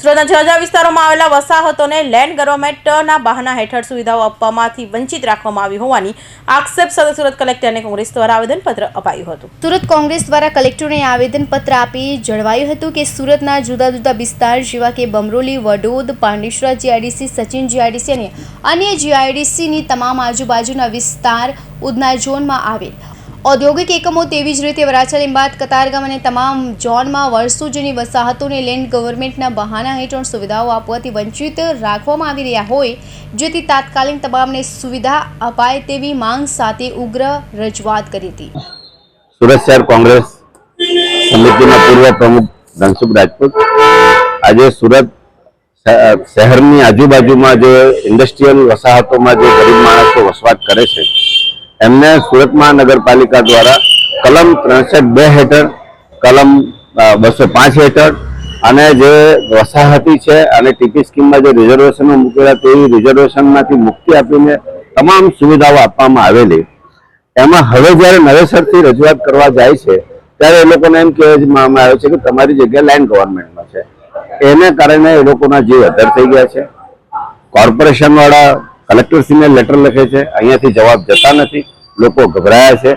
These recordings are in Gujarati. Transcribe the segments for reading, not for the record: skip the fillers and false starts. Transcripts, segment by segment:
સુરતના જુદા વિસ્તારોમાં આવેલા વસાહતોને લેન્ડ ગવર્મેન્ટના બહાના હેઠળ સુવિધાઓ આપવામાંથી વંચિત રાખવામાં આવી હોવાની આક્ષેપ સાથે સુરત કલેક્ટરને કોંગ્રેસ દ્વારા આવેદનપત્ર અપાયું હતું। સુરત કોંગ્રેસ દ્વારા કલેક્ટરને આવેદનપત્ર આપી જણાવાયું હતું કે સુરતના જુદા જુદા વિસ્તાર જેવા કે બમરોલી, વડોદ, પાંડેસરા જીઆઈડીસી, સચિન જીઆઈડીસી અને અન્ય જીઆઈડીસીની તમામ આજુબાજુના વિસ્તાર ઉધના ઝોનમાં આવેલ औद्योगिक एकमों तेवी ज रीते वराछा, लिंबायत, कतारगाम અને તમામ ઝોનમાં વર્ષો જૂની વસાહતોને લેન્ડ ગવર્મેન્ટના બહાના હેઠળ સુવિધાઓ આપવાથી વંચિત રાખવામાં આવી રહ્યા હોય, જેથી તાત્કાલિક તમામને સુવિધા અપાય તેવી માંગ સાથે ઉગ્ર રજૂઆત કરી હતી। સુરત શહેર કોંગ્રેસ સમિતિના પૂર્વ પ્રમુખ ધનસુખ રાજપૂત આજે સુરત શહેરની આજુબાજુમાં જે ઇન્ડસ્ટ્રીયલ વસાહતોમાં જે ગરીબ માણસો વસવાટ કરે છે એમને સુરત મહાનગરપાલિકા દ્વારા કલમ 302 હેઠળ, કલમ 205 હેઠળ અને જે વસાહતી છે અને ટીપી સ્કીમમાં જે રિઝર્વેશનો મૂકેલા તેવી રિઝર્વેશનમાંથી મુક્તિ આપીને તમામ સુવિધાઓ આપવામાં આવેલી, એમાં હવે જ્યારે નવેસરથી રજૂઆત કરવા જાય છે ત્યારે એ લોકોને એમ કહેવામાં આવે છે કે તમારી જગ્યા લેન્ડ ગવર્મેન્ટમાં છે। એને કારણે એ લોકોના જીવ અધર થઈ ગયા છે। કોર્પોરેશનવાળા કલેક્ટરશ્રીને લેટર લખે છે, અહીંયાથી જવાબ જતા નથી, લોકો ગભરાયા છે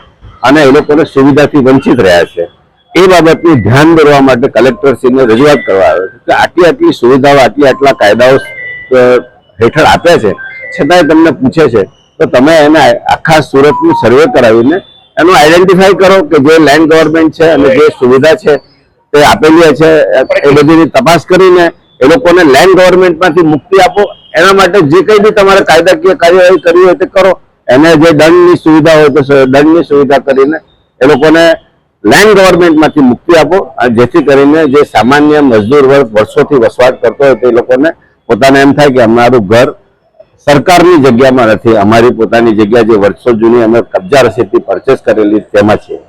અને એ લોકોને સુવિધાથી વંચિત રહ્યા છે। એ બાબતનું ધ્યાન દોરવા માટે કલેક્ટરશ્રીને રજૂઆત કરવા આવે છે કે આટલી સુવિધાઓ આટલા કાયદાઓ હેઠળ આપ્યા છે, છતાંય તમને પૂછે છે તો તમે એને આખા સુરતનું સર્વે કરાવીને એનું આઈડેન્ટિફાઈ કરો કે જે લેન્ડ ગવર્મેન્ટ છે અને જે સુવિધા છે તે આપેલી છે એ બધીની તપાસ કરીને એ લોકોને લેન્ડ ગવર્મેન્ટમાંથી મુક્તિ આપો। એના માટે જે કંઈ બી તમારે કાયદાકીય કાર્યવાહી કરવી હોય તે કરો। એને જે દંડની સુવિધા હોય તો દંડની સુવિધા કરીને એ લોકોને લેન્ડ ગવર્મેન્ટમાંથી મુક્તિ આપો, જેથી કરીને જે સામાન્ય મજદૂર વર્ગ વર્ષોથી વસવાટ કરતો હોય તે લોકોને પોતાને એમ થાય કે અમારું ઘર સરકારની જગ્યામાં નથી, અમારી પોતાની જગ્યા જે વર્ષો જૂની અમે કબજા રસીદથી પરચેસ કરેલી તેમાં છે।